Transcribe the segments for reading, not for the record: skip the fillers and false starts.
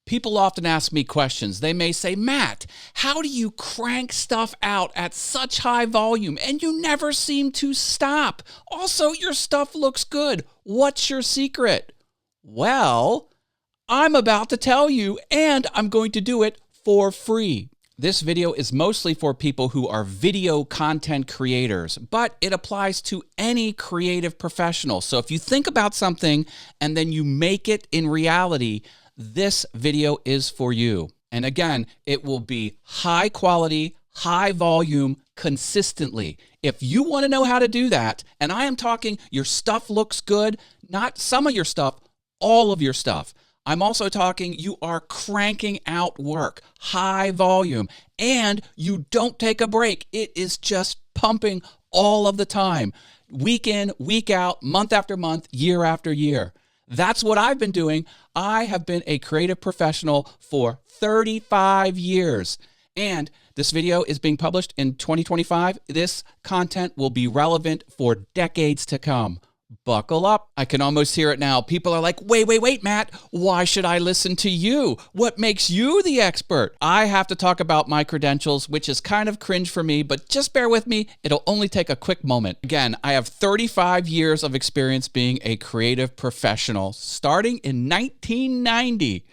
People often ask me questions. They may say, Matt, how do you crank stuff out at such high volume and you never seem to stop? Also, your stuff looks good. What's your secret? Well, I'm about to tell you, and I'm going to do it for free. This video is mostly for people who are video content creators, but it applies to any creative professional. So if you think about something and then you make it in reality, this video is for you. And again, it will be high quality, high volume, consistently. If you want to know how to do that, and I am talking your stuff looks good, not some of your stuff, all of your stuff. I'm also talking you are cranking out work, high volume, and you don't take a break. It is just pumping all of the time, week in, week out, month after month, year after year. That's what I've been doing. I have been a creative professional for 35 years. And this video is being published in 2025. This content will be relevant for decades to come. Buckle up. I can almost hear it now. People are like, wait, Matt, why should I listen to you? What makes you the expert? I have to talk about my credentials, which is kind of cringe for me, but just bear with me. It'll only take a quick moment. Again, I have 35 years of experience being a creative professional, starting in 1990.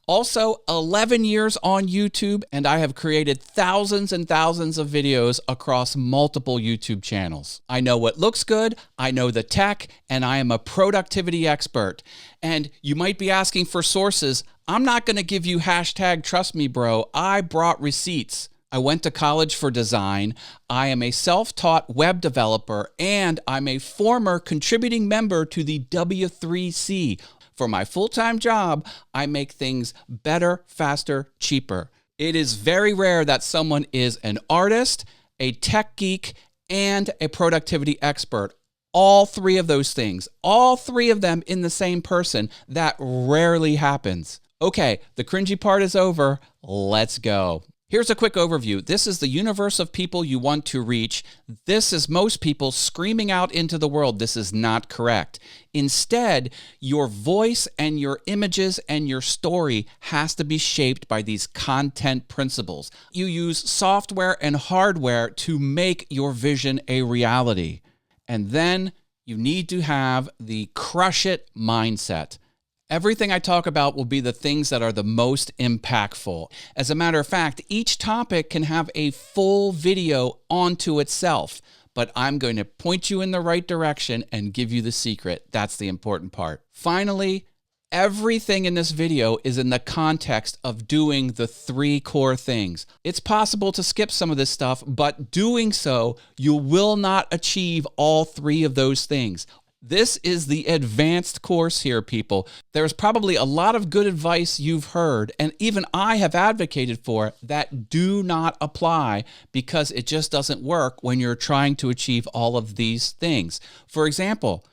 Also, 11 years on YouTube, and I have created thousands and thousands of videos across multiple YouTube channels. I know what looks good, I know the tech, and I am a productivity expert. And you might be asking for sources. I'm not going to give you hashtag trust me, bro. I brought receipts. I went to college for design. I am a self-taught web developer, and I'm a former contributing member to the W3C. For my full-time job, I make things better, faster, cheaper. It is very rare that someone is an artist, a tech geek, and a productivity expert. All three of those things, all three of them in the same person. That rarely happens. Okay, the cringy part is over. Let's go. Here's a quick overview. This is the universe of people you want to reach. This is most people screaming out into the world. This is not correct. Instead, your voice and your images and your story has to be shaped by these content principles. You use software and hardware to make your vision a reality. And then you need to have the crush it mindset. Everything I talk about will be the things that are the most impactful. As a matter of fact, each topic can have a full video onto itself, but I'm going to point you in the right direction and give you the secret. That's the important part. Finally, everything in this video is in the context of doing the three core things. It's possible to skip some of this stuff, but doing so, you will not achieve all three of those things. This is the advanced course here, people. There's probably a lot of good advice you've heard, and even I have advocated for, that do not apply because it just doesn't work when you're trying to achieve all of these things. For example,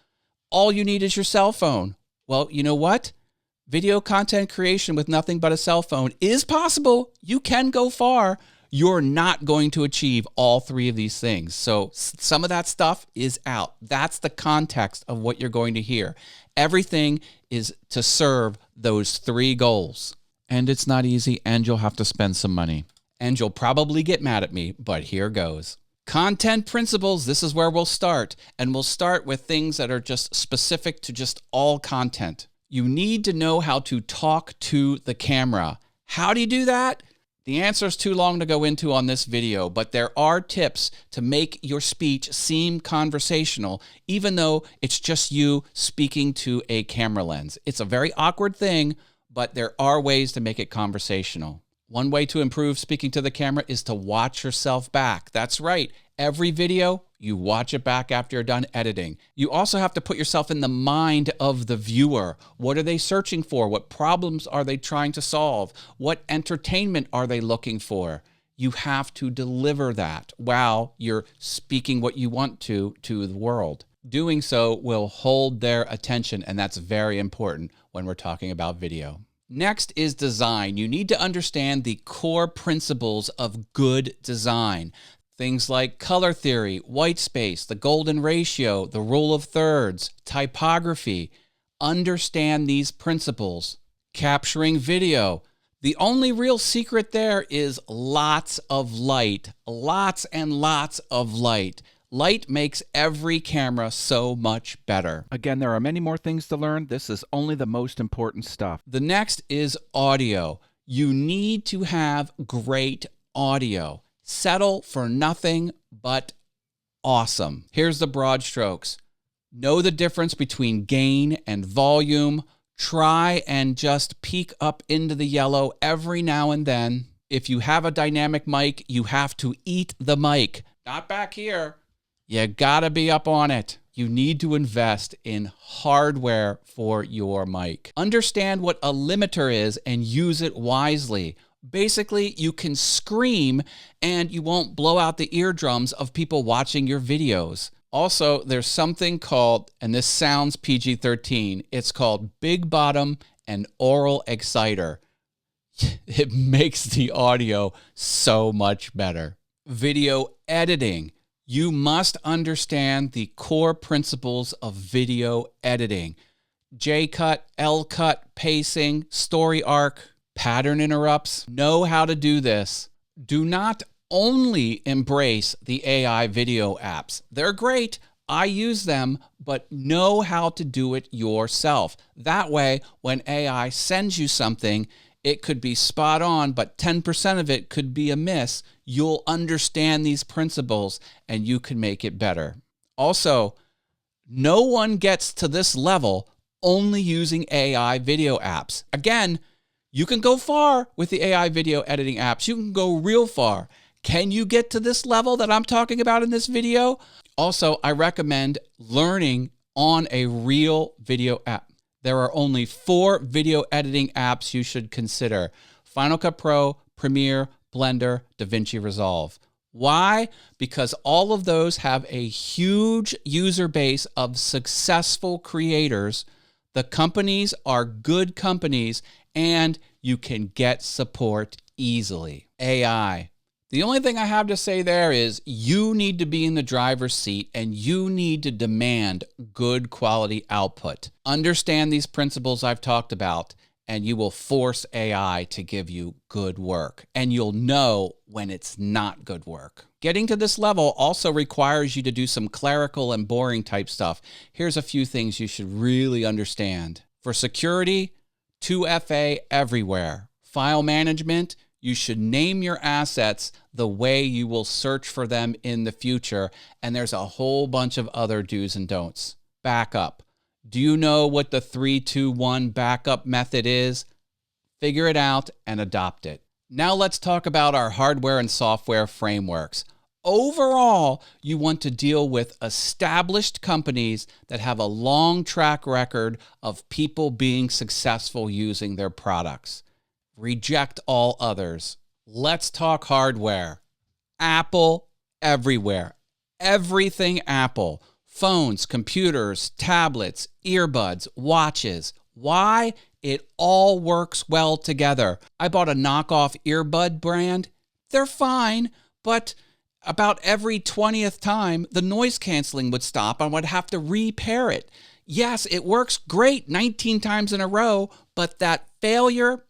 all you need is your cell phone. Well, you know what? Video content creation with nothing but a cell phone is possible. You can go far. You're not going to achieve all three of these things. So some of that stuff is out. That's the context of what you're going to hear. Everything is to serve those three goals. And it's not easy, and you'll have to spend some money. And you'll probably get mad at me, but here goes. Content principles, this is where we'll start. And we'll start with things that are just specific to just all content. You need to know how to talk to the camera. How do you do that? The answer is too long to go into on this video, but there are tips to make your speech seem conversational, even though it's just you speaking to a camera lens. It's a very awkward thing, but there are ways to make it conversational. One way to improve speaking to the camera is to watch yourself back. That's right. Every video, you watch it back after you're done editing. You also have to put yourself in the mind of the viewer. What are they searching for? What problems are they trying to solve? What entertainment are they looking for? You have to deliver that while you're speaking what you want to the world. Doing so will hold their attention, and that's very important when we're talking about video. Next is design. You need to understand the core principles of good design. Things like color theory, white space, the golden ratio, the rule of thirds, typography. Understand these principles. Capturing video. The only real secret there is lots of light. Lots and lots of light. Light makes every camera so much better. Again, there are many more things to learn. This is only the most important stuff. The next is audio. You need to have great audio. Settle for nothing but awesome. Here's the broad strokes. Know the difference between gain and volume. Try and just peek up into the yellow every now and then. If you have a dynamic mic, you have to eat the mic. Not back here. You gotta be up on it. You need to invest in hardware for your mic. Understand what a limiter is and use it wisely. Basically, you can scream and you won't blow out the eardrums of people watching your videos. Also, there's something called, and this sounds PG-13, it's called big bottom and oral exciter. It makes the audio so much better. Video editing. You must understand the core principles of video editing. J-cut, L-cut, pacing, story arc, pattern interrupts. Know how to do this. Do not only embrace the AI video apps. They're great. I use them, but know how to do it yourself. That way, when AI sends you something, it could be spot on, but 10% of it could be amiss. You'll understand these principles and you can make it better. Also, no one gets to this level only using AI video apps. Again, you can go far with the AI video editing apps. You can go real far. Can you get to this level that I'm talking about in this video? Also, I recommend learning on a real video app. There are only 4 video editing apps you should consider: Final Cut Pro, Premiere, Blender, DaVinci Resolve. Why? Because all of those have a huge user base of successful creators. The companies are good companies, and you can get support easily. AI. The only thing I have to say there is you need to be in the driver's seat and you need to demand good quality output. Understand these principles I've talked about and you will force AI to give you good work. And you'll know when it's not good work. Getting to this level also requires you to do some clerical and boring type stuff. Here's a few things you should really understand. For security, 2FA everywhere. File management, you should name your assets the way you will search for them in the future. And there's a whole bunch of other do's and don'ts. Backup. Do you know what the 3-2-1 backup method is? Figure it out and adopt it. Now let's talk about our hardware and software frameworks. Overall, you want to deal with established companies that have a long track record of people being successful using their products. Reject all others. Let's talk hardware. Apple everywhere. Everything Apple. Phones, computers, tablets, earbuds, watches. Why? It all works well together. I bought a knockoff earbud brand. They're fine, but about every 20th time, the noise canceling would stop and I would have to repair it. Yes, it works great 19 times in a row, but that failure,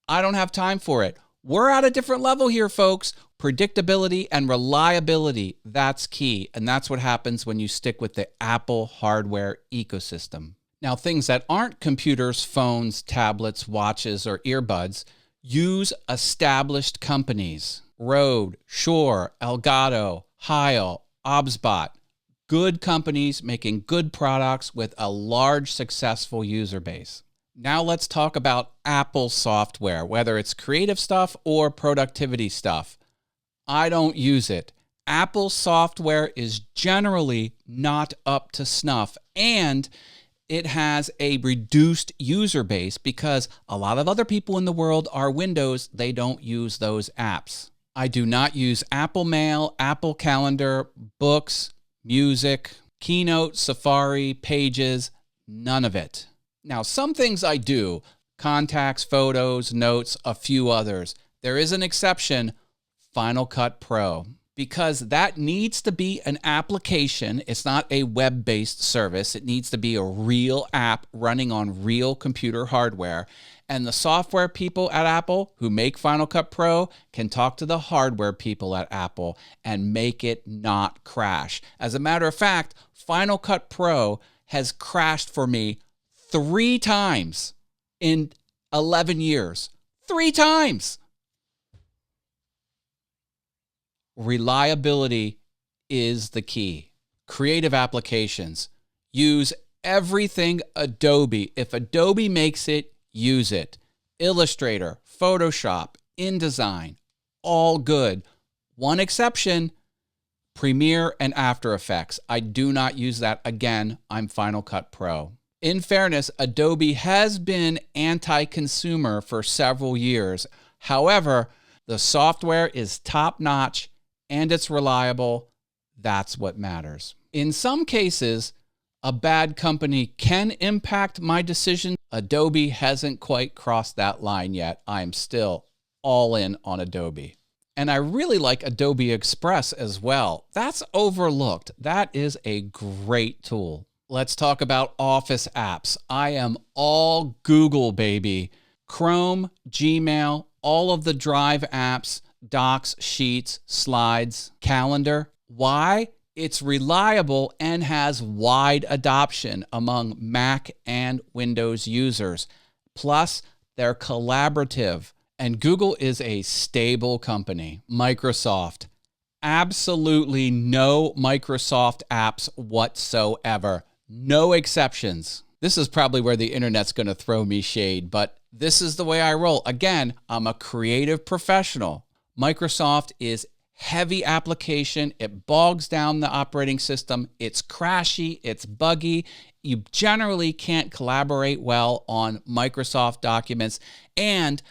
I don't have time for it. We're at a different level here, folks. Predictability and reliability, that's key. And that's what happens when you stick with the Apple hardware ecosystem. Now, things that aren't computers, phones, tablets, watches, or earbuds, use established companies. Rode, Shure, Elgato, Heil, Obsbot. Good companies making good products with a large successful user base. Now let's talk about Apple software, whether it's creative stuff or productivity stuff. I don't use it. Apple software is generally not up to snuff, and it has a reduced user base because a lot of other people in the world are Windows. They don't use those apps. I do not use Apple Mail, Apple Calendar, Books, Music, Keynote, Safari, Pages, none of it. Now, some things I do, contacts, photos, notes, a few others. There is an exception, Final Cut Pro, because that needs to be an application. It's not a web-based service. It needs to be a real app running on real computer hardware. And the software people at Apple who make Final Cut Pro can talk to the hardware people at Apple and make it not crash. As a matter of fact, Final Cut Pro has crashed for me 3 times in 11 years. 3 times. Reliability is the key. Creative applications. Use everything Adobe. If Adobe makes it, use it. Illustrator, Photoshop, InDesign, all good. One exception, Premiere and After Effects. I do not use that. Again, I'm Final Cut Pro. In fairness, Adobe has been anti-consumer for several years. However, the software is top-notch and it's reliable. That's what matters. In some cases, a bad company can impact my decision. Adobe hasn't quite crossed that line yet. I'm still all in on Adobe. And I really like Adobe Express as well. That's overlooked. That is a great tool. Let's talk about Office apps. I am all Google, baby. Chrome, Gmail, all of the Drive apps, Docs, Sheets, Slides, Calendar. Why? It's reliable and has wide adoption among Mac and Windows users. Plus, they're collaborative. And Google is a stable company. Microsoft. Absolutely no Microsoft apps whatsoever. No exceptions. This is probably where the internet's going to throw me shade, but this is the way I roll. Again, I'm a creative professional. Microsoft is heavy application. It bogs down the operating system. It's crashy. It's buggy. You generally can't collaborate well on Microsoft documents. And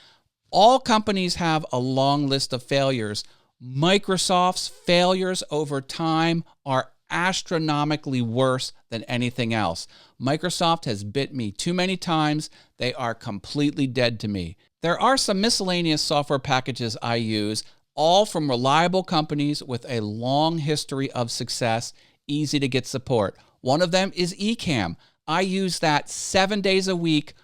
all companies have a long list of failures. Microsoft's failures over time are astronomically worse than anything else. Microsoft has bit me too many times. They are completely dead to me. There are some miscellaneous software packages I use, all from reliable companies with a long history of success, easy to get support. One of them is Ecamm. I use that 7 days a week,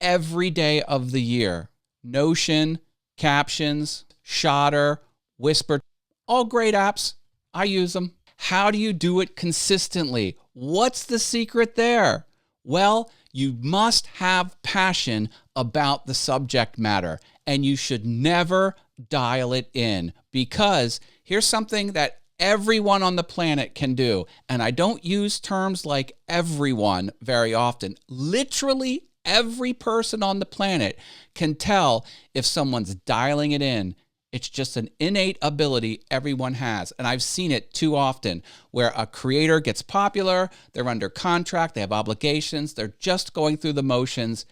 every day of the year. Notion, Captions, Shotter, Whisper, all great apps. I use them. How do you do it consistently? What's the secret there? Well, you must have passion about the subject matter, and you should never dial it in, because here's something that everyone on the planet can do. And I don't use terms like everyone very often. Literally every person on the planet can tell if someone's dialing it in. It's just an innate ability everyone has. And I've seen it too often where a creator gets popular, they're under contract, they have obligations, they're just going through the motions.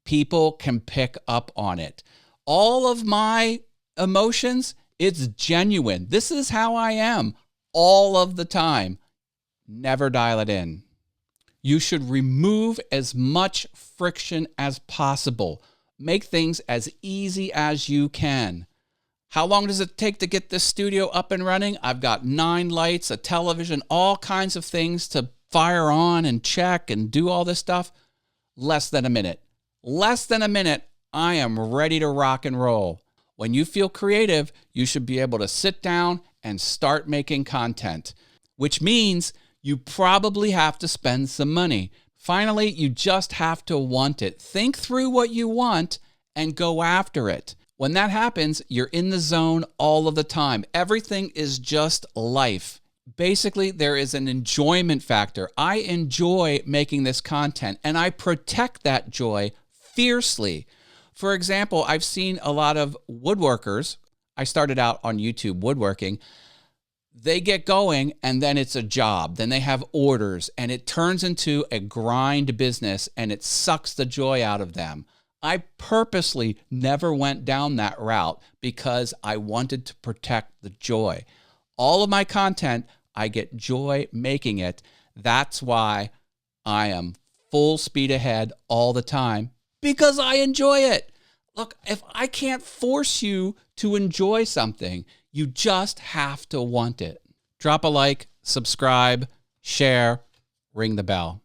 People can pick up on it. All of my emotions, it's genuine. This is how I am all of the time. Never dial it in. You should remove as much friction as possible. Make things as easy as you can. How long does it take to get this studio up and running? I've got 9 lights, a television, all kinds of things to fire on and check and do all this stuff. Less than a minute. Less than a minute, I am ready to rock and roll. When you feel creative, you should be able to sit down and start making content, which means you probably have to spend some money. Finally, you just have to want it. Think through what you want and go after it. When that happens, you're in the zone all of the time. Everything is just life. Basically, there is an enjoyment factor. I enjoy making this content, and I protect that joy fiercely. For example, I've seen a lot of woodworkers. I started out on YouTube woodworking. They get going, and then it's a job. Then they have orders, and it turns into a grind business, and it sucks the joy out of them. I purposely never went down that route because I wanted to protect the joy. All of my content, I get joy making it. That's why I am full speed ahead all the time, because I enjoy it. Look, if I can't force you to enjoy something, you just have to want it. Drop a like, subscribe, share, ring the bell.